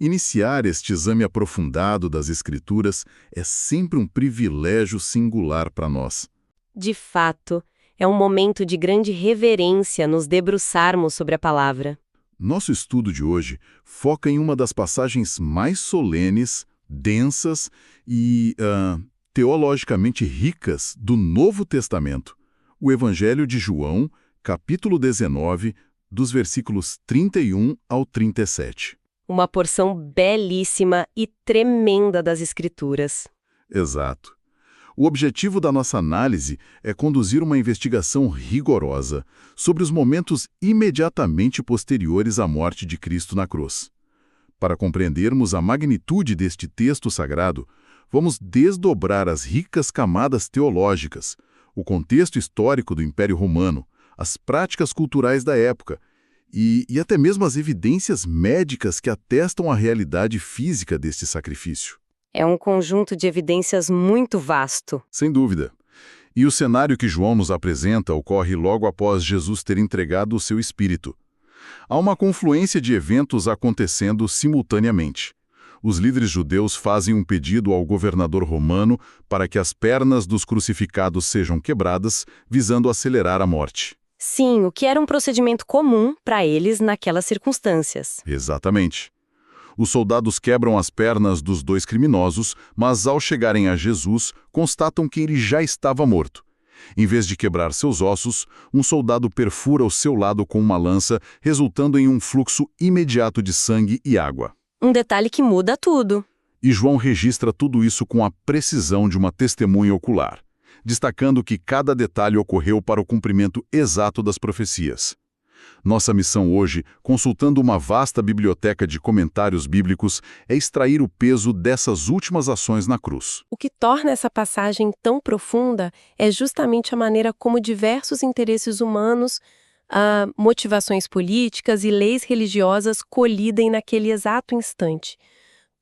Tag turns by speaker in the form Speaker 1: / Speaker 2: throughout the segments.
Speaker 1: Iniciar este exame aprofundado das Escrituras é sempre um privilégio singular para nós.
Speaker 2: De fato, é um momento de grande reverência nos debruçarmos sobre a palavra.
Speaker 1: Nosso estudo de hoje foca em uma das passagens mais solenes, densas e teologicamente ricas do Novo Testamento, o Evangelho de João, capítulo 19, dos versículos 31 ao 37.
Speaker 2: Uma porção belíssima e tremenda das Escrituras.
Speaker 1: Exato. O objetivo da nossa análise é conduzir uma investigação rigorosa sobre os momentos imediatamente posteriores à morte de Cristo na cruz. Para compreendermos a magnitude deste texto sagrado, vamos desdobrar as ricas camadas teológicas, o contexto histórico do Império Romano, as práticas culturais da época e até mesmo as evidências médicas que atestam a realidade física deste sacrifício.
Speaker 2: É um conjunto de evidências muito vasto.
Speaker 1: Sem dúvida. E o cenário que João nos apresenta ocorre logo após Jesus ter entregado o seu espírito. Há uma confluência de eventos acontecendo simultaneamente. Os líderes judeus fazem um pedido ao governador romano para que as pernas dos crucificados sejam quebradas, visando acelerar a morte.
Speaker 2: Sim, o que era um procedimento comum para eles naquelas circunstâncias.
Speaker 1: Exatamente. Os soldados quebram as pernas dos dois criminosos, mas ao chegarem a Jesus, constatam que ele já estava morto. Em vez de quebrar seus ossos, um soldado perfura o seu lado com uma lança, resultando em um fluxo imediato de sangue e água.
Speaker 2: Um detalhe que muda tudo.
Speaker 1: E João registra tudo isso com a precisão de uma testemunha ocular, destacando que cada detalhe ocorreu para o cumprimento exato das profecias. Nossa missão hoje, consultando uma vasta biblioteca de comentários bíblicos, é extrair o peso dessas últimas ações na cruz.
Speaker 2: O que torna essa passagem tão profunda é justamente a maneira como diversos interesses humanos, motivações políticas e leis religiosas colidem naquele exato instante.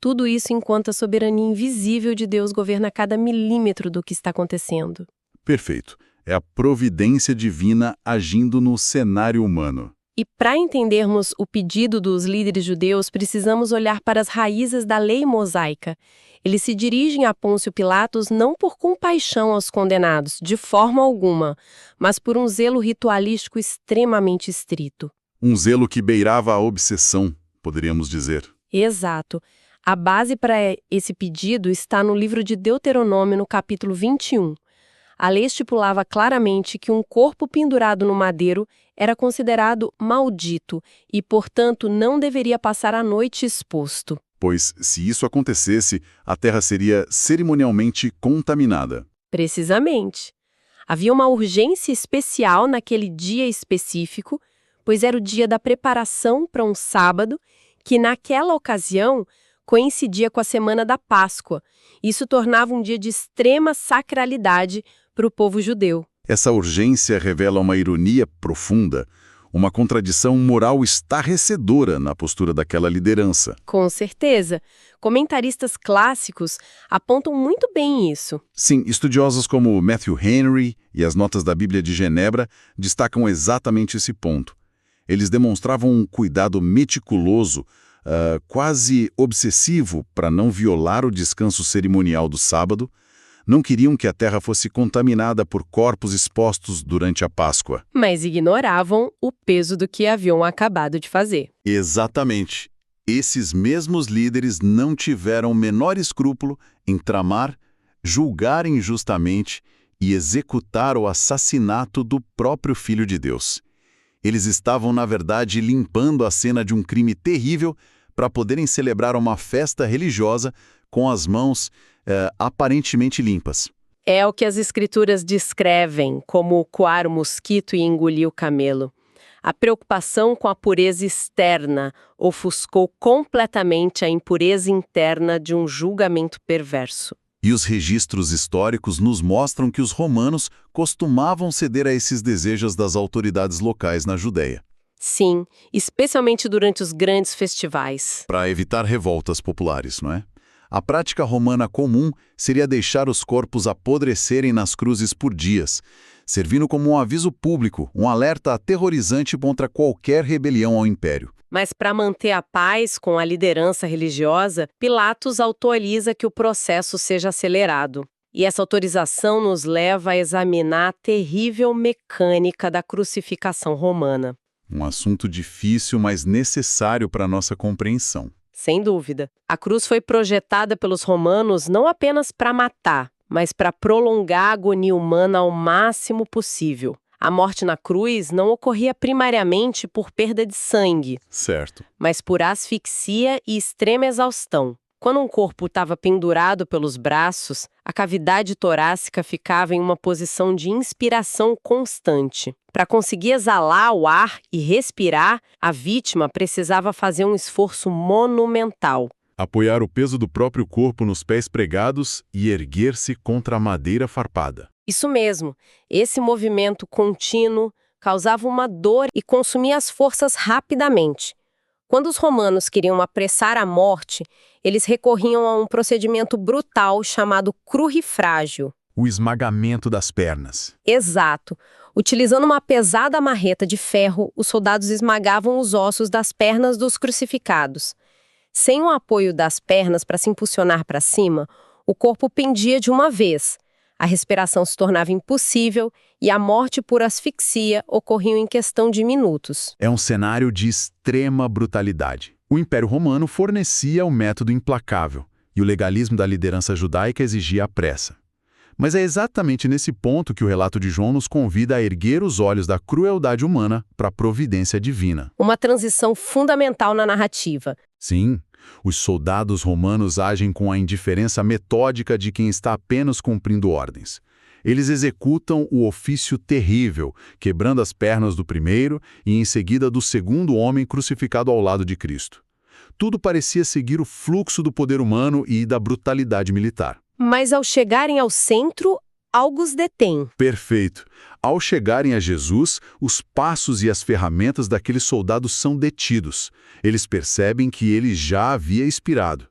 Speaker 2: Tudo isso enquanto a soberania invisível de Deus governa cada milímetro do que está acontecendo.
Speaker 1: Perfeito. É a providência divina agindo no cenário humano.
Speaker 2: E para entendermos o pedido dos líderes judeus, precisamos olhar para as raízes da lei mosaica. Eles se dirigem a Pôncio Pilatos não por compaixão aos condenados, de forma alguma, mas por um zelo ritualístico extremamente estrito.
Speaker 1: Um zelo que beirava a obsessão, poderíamos dizer.
Speaker 2: Exato. A base para esse pedido está no livro de Deuteronômio, no capítulo 21. A lei estipulava claramente que um corpo pendurado no madeiro era considerado maldito e, portanto, não deveria passar a noite exposto.
Speaker 1: Pois, se isso acontecesse, a terra seria cerimonialmente contaminada.
Speaker 2: Precisamente. Havia uma urgência especial naquele dia específico, pois era o dia da preparação para um sábado, que naquela ocasião coincidia com a semana da Páscoa. Isso tornava um dia de extrema sacralidade para o povo judeu.
Speaker 1: Essa urgência revela uma ironia profunda, uma contradição moral estarrecedora na postura daquela liderança.
Speaker 2: Com certeza. Comentaristas clássicos apontam muito bem isso.
Speaker 1: Sim, estudiosos como Matthew Henry e as Notas da Bíblia de Genebra destacam exatamente esse ponto. Eles demonstravam um cuidado meticuloso, quase obsessivo para não violar o descanso cerimonial do sábado. Não queriam que a terra fosse contaminada por corpos expostos durante a Páscoa.
Speaker 2: Mas ignoravam o peso do que haviam acabado de fazer.
Speaker 1: Exatamente. Esses mesmos líderes não tiveram o menor escrúpulo em tramar, julgar injustamente e executar o assassinato do próprio Filho de Deus. Eles estavam, na verdade, limpando a cena de um crime terrível para poderem celebrar uma festa religiosa com as mãos aparentemente limpas.
Speaker 2: É o que as escrituras descrevem como coar o mosquito e engolir o camelo. A preocupação com a pureza externa ofuscou completamente a impureza interna de um julgamento perverso.
Speaker 1: E os registros históricos nos mostram que os romanos costumavam ceder a esses desejos das autoridades locais na Judéia.
Speaker 2: Sim, especialmente durante os grandes festivais.
Speaker 1: Para evitar revoltas populares, não é? A prática romana comum seria deixar os corpos apodrecerem nas cruzes por dias, servindo como um aviso público, um alerta aterrorizante contra qualquer rebelião ao império.
Speaker 2: Mas para manter a paz com a liderança religiosa, Pilatos autoriza que o processo seja acelerado. E essa autorização nos leva a examinar a terrível mecânica da crucificação romana.
Speaker 1: Um assunto difícil, mas necessário para a nossa compreensão.
Speaker 2: Sem dúvida. A cruz foi projetada pelos romanos não apenas para matar, mas para prolongar a agonia humana ao máximo possível. A morte na cruz não ocorria primariamente por perda de sangue,
Speaker 1: Certo.
Speaker 2: mas por asfixia e extrema exaustão. Quando um corpo estava pendurado pelos braços, a cavidade torácica ficava em uma posição de inspiração constante. Para conseguir exalar o ar e respirar, a vítima precisava fazer um esforço monumental.
Speaker 1: Apoiar o peso do próprio corpo nos pés pregados e erguer-se contra a madeira farpada.
Speaker 2: Isso mesmo, esse movimento contínuo causava uma dor e consumia as forças rapidamente. Quando os romanos queriam apressar a morte, eles recorriam a um procedimento brutal chamado crurifrágio.
Speaker 1: O esmagamento das pernas.
Speaker 2: Exato. Utilizando uma pesada marreta de ferro, os soldados esmagavam os ossos das pernas dos crucificados. Sem o apoio das pernas para se impulsionar para cima, o corpo pendia de uma vez. A respiração se tornava impossível e a morte por asfixia ocorria em questão de minutos.
Speaker 1: É um cenário de extrema brutalidade. O Império Romano fornecia o método implacável e o legalismo da liderança judaica exigia a pressa. Mas é exatamente nesse ponto que o relato de João nos convida a erguer os olhos da crueldade humana para a providência divina.
Speaker 2: Uma transição fundamental na narrativa.
Speaker 1: Sim, os soldados romanos agem com a indiferença metódica de quem está apenas cumprindo ordens. Eles executam o ofício terrível, quebrando as pernas do primeiro e em seguida do segundo homem crucificado ao lado de Cristo. Tudo parecia seguir o fluxo do poder humano e da brutalidade militar.
Speaker 2: Mas ao chegarem ao centro, algo os detém.
Speaker 1: Perfeito. Ao chegarem a Jesus, os passos e as ferramentas daqueles soldados são detidos. Eles percebem que ele já havia expirado.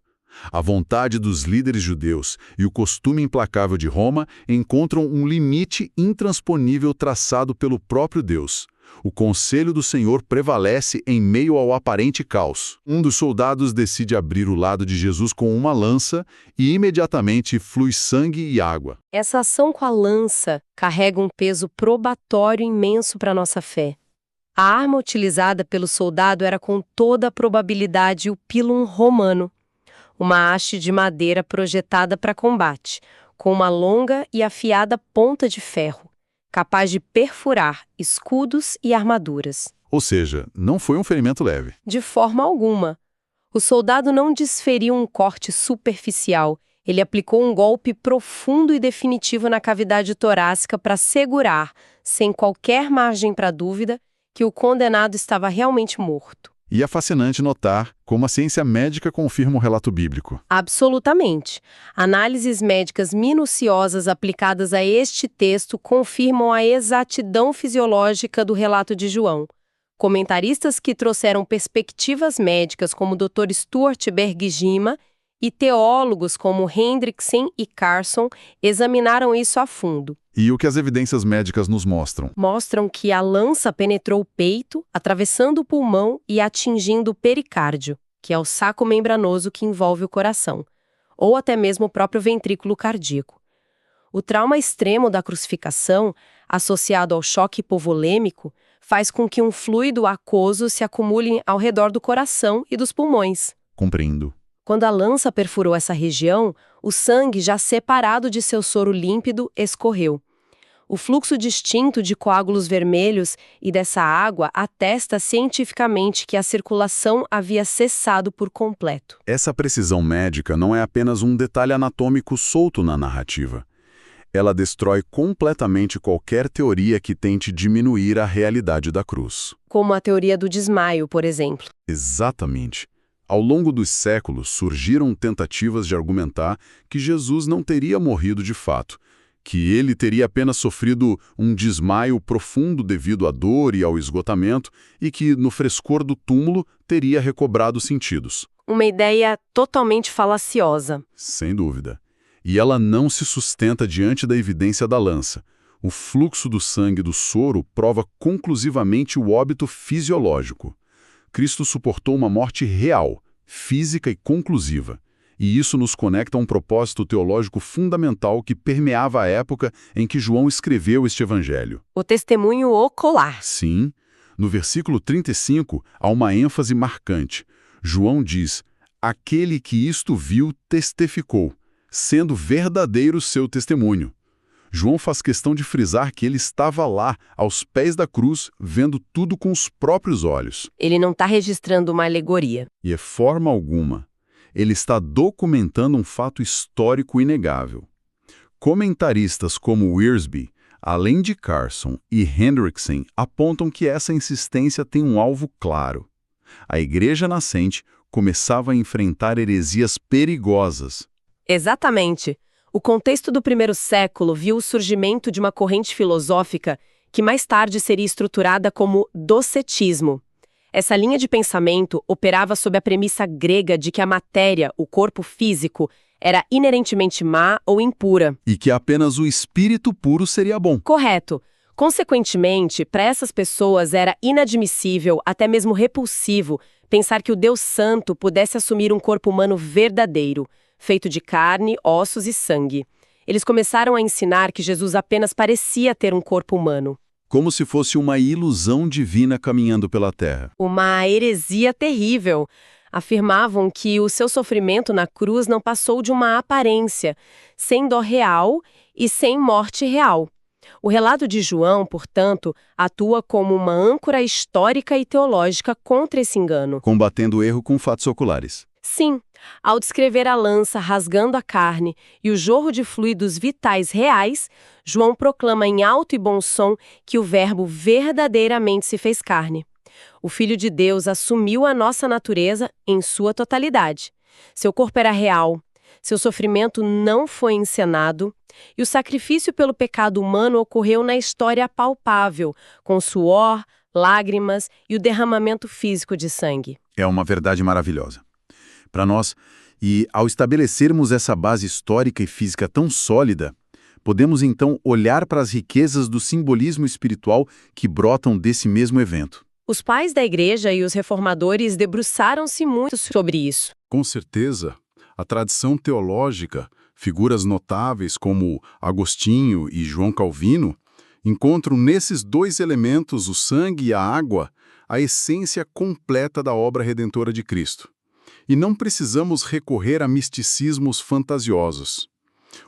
Speaker 1: A vontade dos líderes judeus e o costume implacável de Roma encontram um limite intransponível traçado pelo próprio Deus. O conselho do Senhor prevalece em meio ao aparente caos. Um dos soldados decide abrir o lado de Jesus com uma lança e imediatamente flui sangue e água.
Speaker 2: Essa ação com a lança carrega um peso probatório imenso para a nossa fé. A arma utilizada pelo soldado era com toda a probabilidade o pilum romano, uma haste de madeira projetada para combate, com uma longa e afiada ponta de ferro, capaz de perfurar escudos e armaduras.
Speaker 1: Ou seja, não foi um ferimento leve.
Speaker 2: De forma alguma. O soldado não desferiu um corte superficial, ele aplicou um golpe profundo e definitivo na cavidade torácica para assegurar, sem qualquer margem para dúvida, que o condenado estava realmente morto.
Speaker 1: E é fascinante notar como a ciência médica confirma o relato bíblico.
Speaker 2: Absolutamente. Análises médicas minuciosas aplicadas a este texto confirmam a exatidão fisiológica do relato de João. Comentaristas que trouxeram perspectivas médicas como o Dr. Stuart Bergijima e teólogos como Hendrickson e Carson examinaram isso a fundo.
Speaker 1: E o que as evidências médicas nos mostram?
Speaker 2: Mostram que a lança penetrou o peito, atravessando o pulmão e atingindo o pericárdio, que é o saco membranoso que envolve o coração, ou até mesmo o próprio ventrículo cardíaco. O trauma extremo da crucificação, associado ao choque hipovolêmico, faz com que um fluido aquoso se acumule ao redor do coração e dos pulmões.
Speaker 1: Compreendo.
Speaker 2: Quando a lança perfurou essa região, o sangue, já separado de seu soro límpido, escorreu. O fluxo distinto de coágulos vermelhos e dessa água atesta cientificamente que a circulação havia cessado por completo.
Speaker 1: Essa precisão médica não é apenas um detalhe anatômico solto na narrativa. Ela destrói completamente qualquer teoria que tente diminuir a realidade da cruz.
Speaker 2: Como a teoria do desmaio, por exemplo.
Speaker 1: Exatamente. Ao longo dos séculos, surgiram tentativas de argumentar que Jesus não teria morrido de fato, que ele teria apenas sofrido um desmaio profundo devido à dor e ao esgotamento e que, no frescor do túmulo, teria recobrado sentidos.
Speaker 2: Uma ideia totalmente falaciosa.
Speaker 1: Sem dúvida. E ela não se sustenta diante da evidência da lança. O fluxo do sangue do soro prova conclusivamente o óbito fisiológico. Cristo suportou uma morte real, física e conclusiva. E isso nos conecta a um propósito teológico fundamental que permeava a época em que João escreveu este evangelho.
Speaker 2: O testemunho ocular.
Speaker 1: Sim, no versículo 35 há uma ênfase marcante. João diz: aquele que isto viu testificou, sendo verdadeiro seu testemunho. João faz questão de frisar que ele estava lá, aos pés da cruz, vendo tudo com os próprios olhos.
Speaker 2: Ele não está registrando uma alegoria.
Speaker 1: E de forma alguma, ele está documentando um fato histórico inegável. Comentaristas como Wiersbe, além de Carson e Hendrickson, apontam que essa insistência tem um alvo claro. A igreja nascente começava a enfrentar heresias perigosas.
Speaker 2: Exatamente. O contexto do primeiro século viu o surgimento de uma corrente filosófica que mais tarde seria estruturada como docetismo. Essa linha de pensamento operava sob a premissa grega de que a matéria, o corpo físico, era inerentemente má ou impura.
Speaker 1: E que apenas o espírito puro seria bom.
Speaker 2: Correto. Consequentemente, para essas pessoas era inadmissível, até mesmo repulsivo, pensar que o Deus Santo pudesse assumir um corpo humano verdadeiro, feito de carne, ossos e sangue. Eles começaram a ensinar que Jesus apenas parecia ter um corpo humano.
Speaker 1: Como se fosse uma ilusão divina caminhando pela terra.
Speaker 2: Uma heresia terrível. Afirmavam que o seu sofrimento na cruz não passou de uma aparência, sem dor real e sem morte real. O relato de João, portanto, atua como uma âncora histórica e teológica contra esse engano.
Speaker 1: Combatendo o erro com fatos oculares.
Speaker 2: Sim, ao descrever a lança rasgando a carne e o jorro de fluidos vitais reais, João proclama em alto e bom som que o Verbo verdadeiramente se fez carne. O Filho de Deus assumiu a nossa natureza em sua totalidade. Seu corpo era real, seu sofrimento não foi encenado e o sacrifício pelo pecado humano ocorreu na história palpável, com suor, lágrimas e o derramamento físico de sangue.
Speaker 1: É uma verdade maravilhosa. Para nós, e ao estabelecermos essa base histórica e física tão sólida, podemos então olhar para as riquezas do simbolismo espiritual que brotam desse mesmo evento.
Speaker 2: Os pais da igreja e os reformadores debruçaram-se muito sobre isso.
Speaker 1: Com certeza, a tradição teológica, figuras notáveis como Agostinho e João Calvino, encontram nesses dois elementos, o sangue e a água, a essência completa da obra redentora de Cristo. E não precisamos recorrer a misticismos fantasiosos.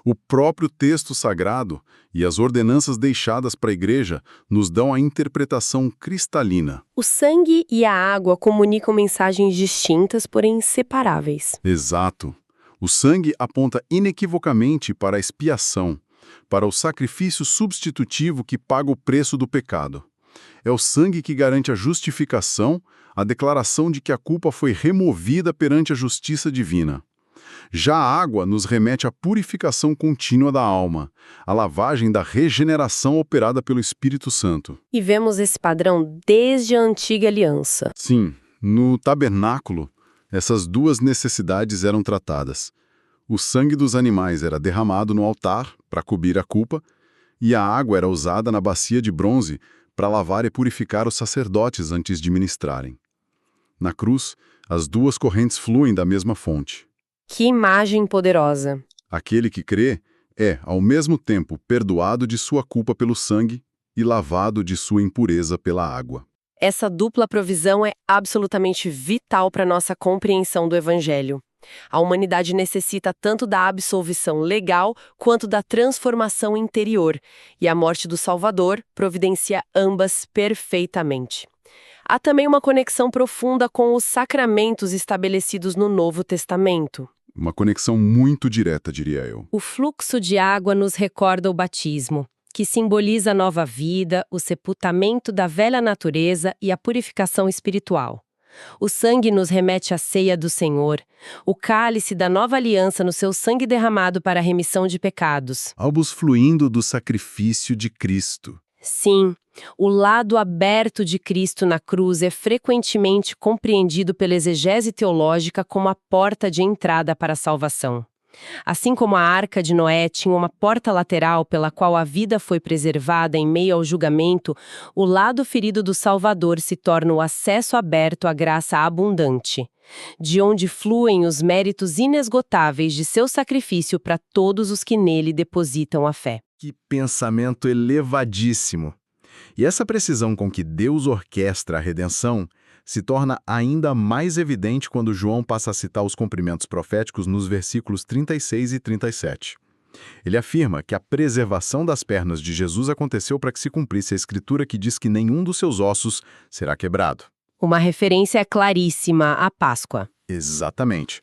Speaker 1: O próprio texto sagrado e as ordenanças deixadas para a igreja nos dão a interpretação cristalina.
Speaker 2: O sangue e a água comunicam mensagens distintas, porém inseparáveis.
Speaker 1: Exato. O sangue aponta inequivocamente para a expiação, para o sacrifício substitutivo que paga o preço do pecado. É o sangue que garante a justificação, a declaração de que a culpa foi removida perante a justiça divina. Já a água nos remete à purificação contínua da alma, à lavagem da regeneração operada pelo Espírito Santo.
Speaker 2: E vemos esse padrão desde a antiga aliança.
Speaker 1: Sim, no tabernáculo, essas duas necessidades eram tratadas. O sangue dos animais era derramado no altar para cobrir a culpa, e a água era usada na bacia de bronze para lavar e purificar os sacerdotes antes de ministrarem. Na cruz, as duas correntes fluem da mesma fonte.
Speaker 2: Que imagem poderosa!
Speaker 1: Aquele que crê é, ao mesmo tempo, perdoado de sua culpa pelo sangue e lavado de sua impureza pela água.
Speaker 2: Essa dupla provisão é absolutamente vital para nossa compreensão do Evangelho. A humanidade necessita tanto da absolvição legal quanto da transformação interior, e a morte do Salvador providencia ambas perfeitamente. Há também uma conexão profunda com os sacramentos estabelecidos no Novo Testamento.
Speaker 1: Uma conexão muito direta, diria eu.
Speaker 2: O fluxo de água nos recorda o batismo, que simboliza a nova vida, o sepultamento da velha natureza e a purificação espiritual. O sangue nos remete à ceia do Senhor, o cálice da nova aliança no seu sangue derramado para a remissão de pecados.
Speaker 1: Albos fluindo do sacrifício de Cristo.
Speaker 2: Sim, o lado aberto de Cristo na cruz é frequentemente compreendido pela exegese teológica como a porta de entrada para a salvação. Assim como a Arca de Noé tinha uma porta lateral pela qual a vida foi preservada em meio ao julgamento, o lado ferido do Salvador se torna o acesso aberto à graça abundante, de onde fluem os méritos inesgotáveis de seu sacrifício para todos os que nele depositam a fé.
Speaker 3: Que pensamento elevadíssimo! E essa precisão com que Deus orquestra a redenção se torna ainda mais evidente quando João passa a citar os cumprimentos proféticos nos versículos 36 e 37. Ele afirma que a preservação das pernas de Jesus aconteceu para que se cumprisse a escritura que diz que nenhum dos seus ossos será quebrado.
Speaker 2: Uma referência claríssima à Páscoa.
Speaker 3: Exatamente.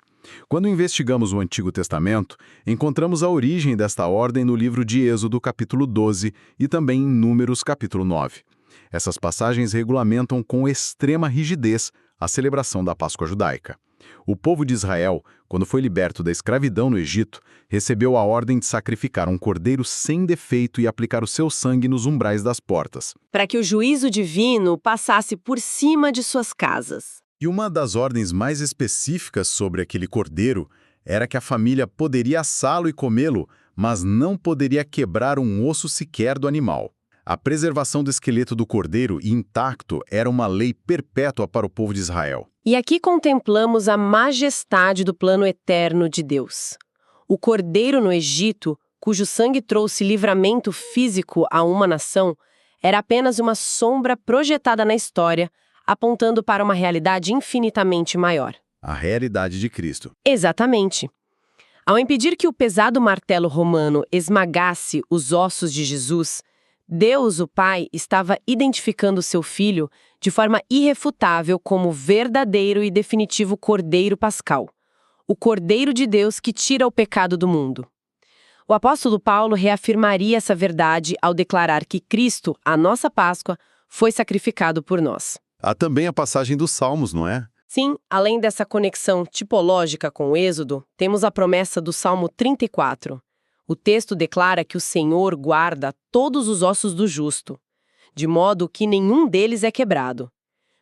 Speaker 3: Quando investigamos o Antigo Testamento, encontramos a origem desta ordem no livro de Êxodo, capítulo 12, e também em Números, capítulo 9. Essas passagens regulamentam com extrema rigidez a celebração da Páscoa judaica. O povo de Israel, quando foi liberto da escravidão no Egito, recebeu a ordem de sacrificar um cordeiro sem defeito e aplicar o seu sangue nos umbrais das portas,
Speaker 2: para que o juízo divino passasse por cima de suas casas.
Speaker 3: E uma das ordens mais específicas sobre aquele cordeiro era que a família poderia assá-lo e comê-lo, mas não poderia quebrar um osso sequer do animal. A preservação do esqueleto do cordeiro intacto era uma lei perpétua para o povo de Israel.
Speaker 2: E aqui contemplamos a majestade do plano eterno de Deus. O cordeiro no Egito, cujo sangue trouxe livramento físico a uma nação, era apenas uma sombra projetada na história, apontando para uma realidade infinitamente maior.
Speaker 3: A realidade de Cristo.
Speaker 2: Exatamente. Ao impedir que o pesado martelo romano esmagasse os ossos de Jesus, Deus, o Pai, estava identificando seu Filho de forma irrefutável como verdadeiro e definitivo Cordeiro Pascal, o Cordeiro de Deus que tira o pecado do mundo. O apóstolo Paulo reafirmaria essa verdade ao declarar que Cristo, a nossa Páscoa, foi sacrificado por nós.
Speaker 3: Há também a passagem dos Salmos, não é?
Speaker 2: Sim, além dessa conexão tipológica com o Êxodo, temos a promessa do Salmo 34. O texto declara que o Senhor guarda todos os ossos do justo, de modo que nenhum deles é quebrado.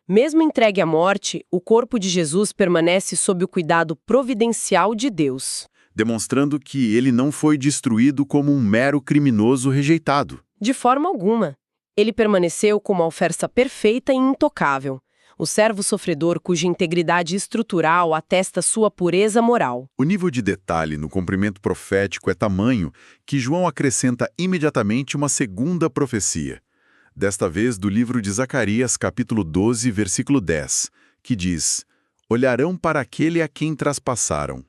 Speaker 2: Mesmo entregue à morte, o corpo de Jesus permanece sob o cuidado providencial de Deus,
Speaker 3: demonstrando que ele não foi destruído como um mero criminoso rejeitado.
Speaker 2: de forma alguma. Ele permaneceu como a oferta perfeita e intocável, o servo sofredor cuja integridade estrutural atesta sua pureza moral.
Speaker 3: O nível de detalhe no cumprimento profético é tamanho que João acrescenta imediatamente uma segunda profecia, desta vez do livro de Zacarias, capítulo 12, versículo 10, que diz: "Olharão para aquele a quem traspassaram."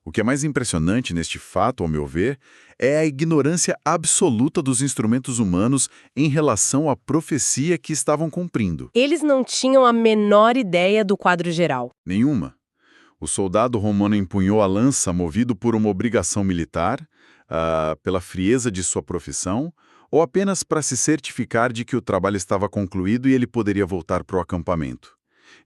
Speaker 3: O que é mais impressionante neste fato, ao meu ver, é a ignorância absoluta dos instrumentos humanos em relação à profecia que estavam cumprindo.
Speaker 2: Eles não tinham a menor ideia do quadro geral.
Speaker 3: Nenhuma. O soldado romano empunhou a lança movido por uma obrigação militar, pela frieza de sua profissão, ou apenas para se certificar de que o trabalho estava concluído e ele poderia voltar para o acampamento.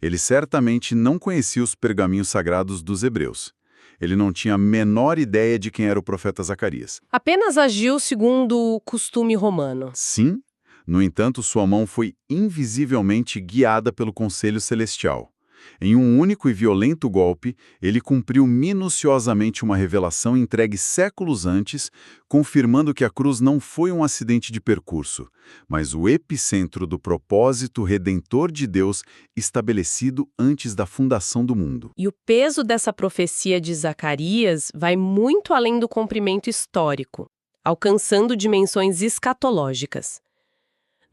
Speaker 3: Ele certamente não conhecia os pergaminhos sagrados dos hebreus. Ele não tinha a menor ideia de quem era o profeta Zacarias.
Speaker 2: Apenas agiu segundo o costume romano.
Speaker 3: Sim, no entanto, sua mão foi invisivelmente guiada pelo conselho celestial. Em um único e violento golpe, ele cumpriu minuciosamente uma revelação entregue séculos antes, confirmando que a cruz não foi um acidente de percurso, mas o epicentro do propósito redentor de Deus estabelecido antes da fundação do mundo.
Speaker 2: E o peso dessa profecia de Zacarias vai muito além do cumprimento histórico, alcançando dimensões escatológicas.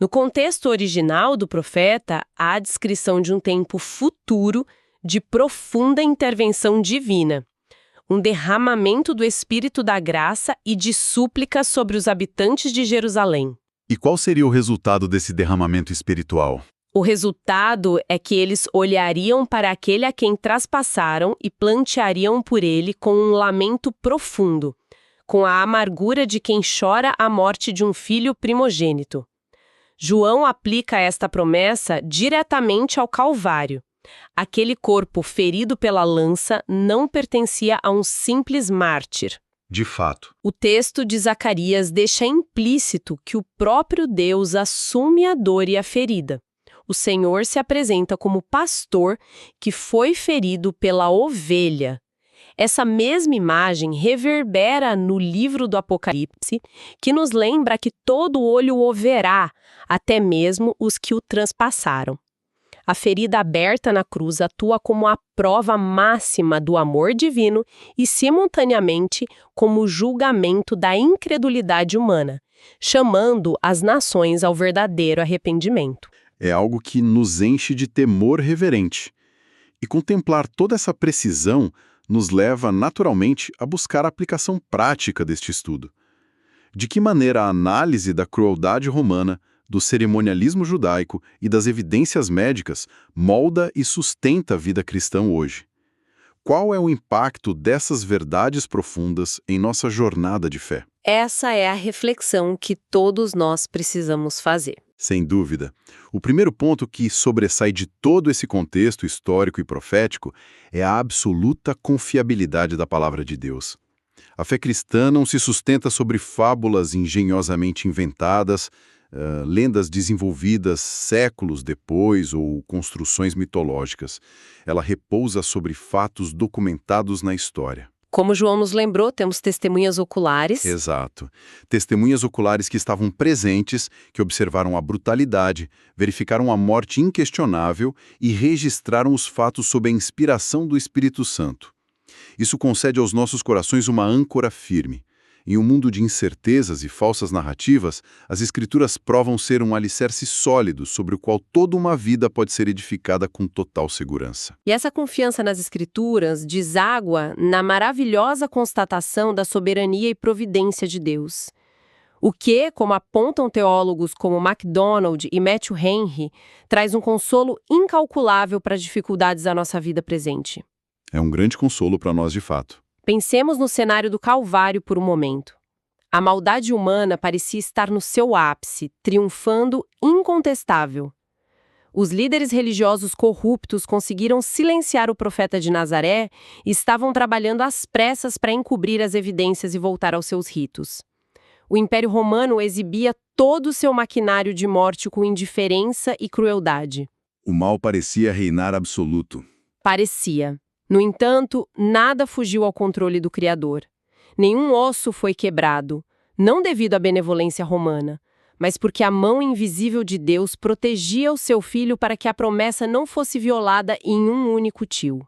Speaker 2: No contexto original do profeta, há a descrição de um tempo futuro de profunda intervenção divina, um derramamento do Espírito da graça e de súplica sobre os habitantes de Jerusalém.
Speaker 3: E qual seria o resultado desse derramamento espiritual?
Speaker 2: O resultado é que eles olhariam para aquele a quem traspassaram e planteariam por ele com um lamento profundo, com a amargura de quem chora a morte de um filho primogênito. João aplica esta promessa diretamente ao Calvário. Aquele corpo ferido pela lança não pertencia a um simples mártir.
Speaker 3: De fato.
Speaker 2: O texto de Zacarias deixa implícito que o próprio Deus assume a dor e a ferida. O Senhor se apresenta como pastor que foi ferido pela ovelha. Essa mesma imagem reverbera no livro do Apocalipse, que nos lembra que todo olho o verá, até mesmo os que o transpassaram. A ferida aberta na cruz atua como a prova máxima do amor divino e, simultaneamente, como julgamento da incredulidade humana, chamando as nações ao verdadeiro arrependimento.
Speaker 1: É algo que nos enche de temor reverente. E contemplar toda essa precisão nos leva, naturalmente, a buscar a aplicação prática deste estudo. De que maneira a análise da crueldade romana, do cerimonialismo judaico e das evidências médicas molda e sustenta a vida cristã hoje? Qual é o impacto dessas verdades profundas em nossa jornada de fé?
Speaker 2: Essa é a reflexão que todos nós precisamos fazer.
Speaker 1: Sem dúvida. O primeiro ponto que sobressai de todo esse contexto histórico e profético é a absoluta confiabilidade da palavra de Deus. A fé cristã não se sustenta sobre fábulas engenhosamente inventadas, lendas desenvolvidas séculos depois ou construções mitológicas. Ela repousa sobre fatos documentados na história.
Speaker 2: Como João nos lembrou, temos testemunhas oculares.
Speaker 1: Exato. Testemunhas oculares que estavam presentes, que observaram a brutalidade, verificaram a morte inquestionável e registraram os fatos sob a inspiração do Espírito Santo. Isso concede aos nossos corações uma âncora firme. Em um mundo de incertezas e falsas narrativas, as Escrituras provam ser um alicerce sólido sobre o qual toda uma vida pode ser edificada com total segurança.
Speaker 2: E essa confiança nas Escrituras deságua na maravilhosa constatação da soberania e providência de Deus. O que, como apontam teólogos como MacDonald e Matthew Henry, traz um consolo incalculável para as dificuldades da nossa vida presente.
Speaker 1: É um grande consolo para nós de fato.
Speaker 2: Pensemos no cenário do Calvário por um momento. A maldade humana parecia estar no seu ápice, triunfando incontestável. Os líderes religiosos corruptos conseguiram silenciar o profeta de Nazaré e estavam trabalhando às pressas para encobrir as evidências e voltar aos seus ritos. O Império Romano exibia todo o seu maquinário de morte com indiferença e crueldade.
Speaker 1: O mal parecia reinar absoluto.
Speaker 2: Parecia. No entanto, nada fugiu ao controle do Criador. Nenhum osso foi quebrado, não devido à benevolência romana, mas porque a mão invisível de Deus protegia o seu filho para que a promessa não fosse violada em um único tio.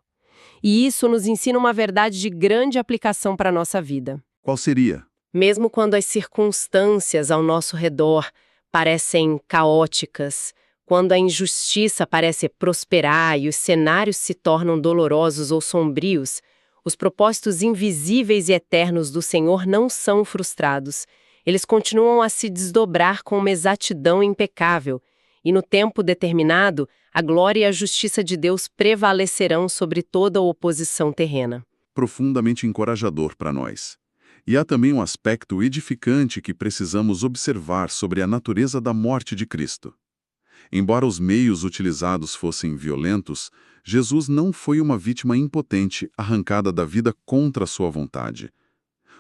Speaker 2: E isso nos ensina uma verdade de grande aplicação para a nossa vida.
Speaker 1: Qual seria?
Speaker 2: Mesmo quando as circunstâncias ao nosso redor parecem caóticas, quando a injustiça parece prosperar e os cenários se tornam dolorosos ou sombrios, os propósitos invisíveis e eternos do Senhor não são frustrados. Eles continuam a se desdobrar com uma exatidão impecável, e no tempo determinado, a glória e a justiça de Deus prevalecerão sobre toda a oposição terrena.
Speaker 1: Profundamente encorajador para nós. E há também um aspecto edificante que precisamos observar sobre a natureza da morte de Cristo. Embora os meios utilizados fossem violentos, Jesus não foi uma vítima impotente arrancada da vida contra sua vontade.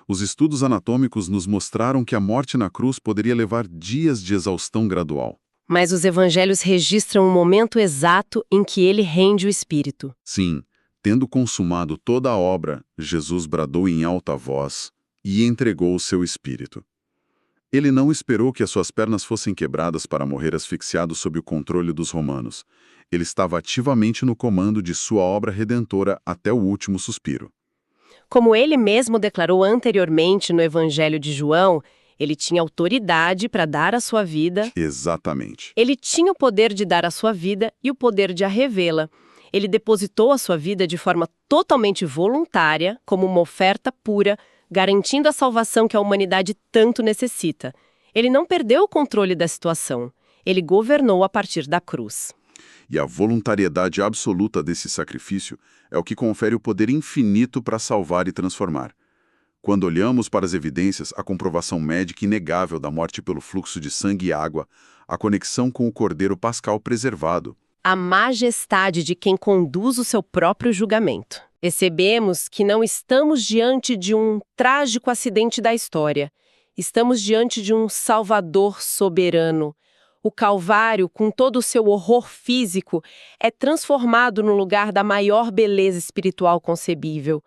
Speaker 1: Os estudos anatômicos nos mostraram que a morte na cruz poderia levar dias de exaustão gradual.
Speaker 2: Mas os evangelhos registram um momento exato em que ele rende o espírito.
Speaker 1: Sim, tendo consumado toda a obra, Jesus bradou em alta voz e entregou o seu espírito. Ele não esperou que as suas pernas fossem quebradas para morrer asfixiado sob o controle dos romanos. Ele estava ativamente no comando de sua obra redentora até o último suspiro.
Speaker 2: Como ele mesmo declarou anteriormente no Evangelho de João, ele tinha autoridade para dar a sua vida.
Speaker 1: Exatamente.
Speaker 2: Ele tinha o poder de dar a sua vida e o poder de a revê-la. Ele depositou a sua vida de forma totalmente voluntária, como uma oferta pura, garantindo a salvação que a humanidade tanto necessita. Ele não perdeu o controle da situação. Ele governou a partir da cruz.
Speaker 1: E a voluntariedade absoluta desse sacrifício é o que confere o poder infinito para salvar e transformar. Quando olhamos para as evidências, a comprovação médica inegável da morte pelo fluxo de sangue e água, a conexão com o Cordeiro Pascal preservado,
Speaker 2: a majestade de quem conduz o seu próprio julgamento. Percebemos que não estamos diante de um trágico acidente da história. Estamos diante de um Salvador soberano. O Calvário, com todo o seu horror físico, é transformado no lugar da maior beleza espiritual concebível.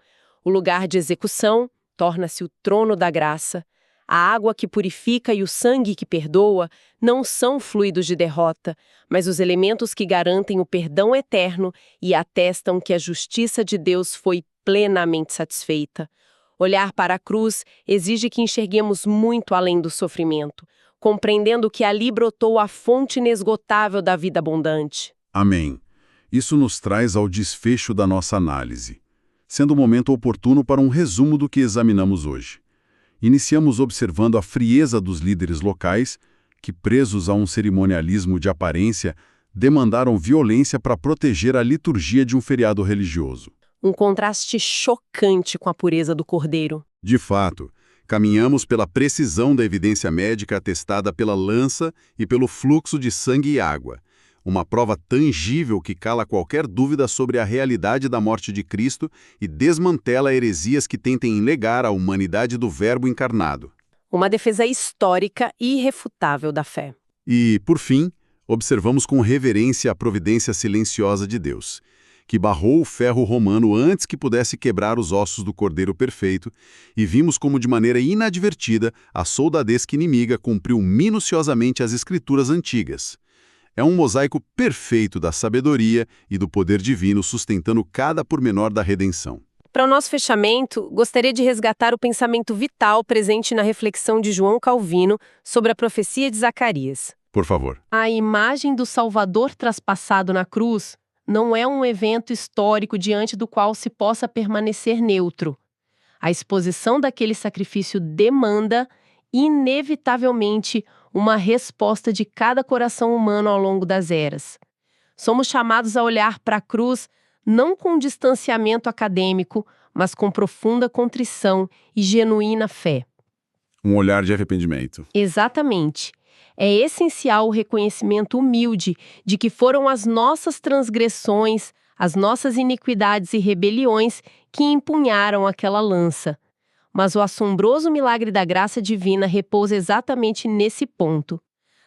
Speaker 2: O lugar de execução torna-se o trono da graça. A água que purifica e o sangue que perdoa não são fluidos de derrota, mas os elementos que garantem o perdão eterno e atestam que a justiça de Deus foi plenamente satisfeita. Olhar para a cruz exige que enxerguemos muito além do sofrimento, compreendendo que ali brotou a fonte inesgotável da vida abundante.
Speaker 1: Amém. Isso nos traz ao desfecho da nossa análise, sendo o momento oportuno para um resumo do que examinamos hoje. Iniciamos observando a frieza dos líderes locais, que, presos a um cerimonialismo de aparência, demandaram violência para proteger a liturgia de um feriado religioso.
Speaker 2: Um contraste chocante com a pureza do cordeiro.
Speaker 1: De fato, caminhamos pela precisão da evidência médica atestada pela lança e pelo fluxo de sangue e água, uma prova tangível que cala qualquer dúvida sobre a realidade da morte de Cristo e desmantela heresias que tentem negar a humanidade do Verbo encarnado.
Speaker 2: Uma defesa histórica e irrefutável da fé.
Speaker 1: E, por fim, observamos com reverência a providência silenciosa de Deus, que barrou o ferro romano antes que pudesse quebrar os ossos do Cordeiro Perfeito, e vimos como, de maneira inadvertida, a soldadesca inimiga cumpriu minuciosamente as Escrituras antigas. É um mosaico perfeito da sabedoria e do poder divino sustentando cada pormenor da redenção.
Speaker 2: Para o nosso fechamento, gostaria de resgatar o pensamento vital presente na reflexão de João Calvino sobre a profecia de Zacarias.
Speaker 1: Por favor.
Speaker 2: A imagem do Salvador traspassado na cruz não é um evento histórico diante do qual se possa permanecer neutro. A exposição daquele sacrifício demanda, inevitavelmente, uma resposta de cada coração humano ao longo das eras. Somos chamados a olhar para a cruz não com distanciamento acadêmico, mas com profunda contrição e genuína fé.
Speaker 1: Um olhar de arrependimento.
Speaker 2: Exatamente. É essencial o reconhecimento humilde de que foram as nossas transgressões, as nossas iniquidades e rebeliões que empunharam aquela lança. Mas o assombroso milagre da graça divina repousa exatamente nesse ponto.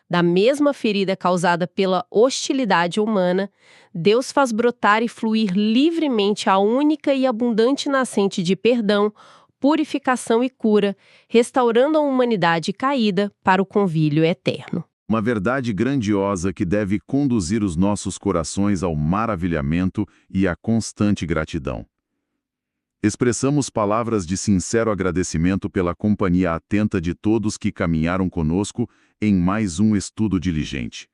Speaker 2: Da mesma ferida causada pela hostilidade humana, Deus faz brotar e fluir livremente a única e abundante nascente de perdão, purificação e cura, restaurando a humanidade caída para o convívio eterno.
Speaker 1: Uma verdade grandiosa que deve conduzir os nossos corações ao maravilhamento e à constante gratidão. Expressamos palavras de sincero agradecimento pela companhia atenta de todos que caminharam conosco em mais um estudo diligente.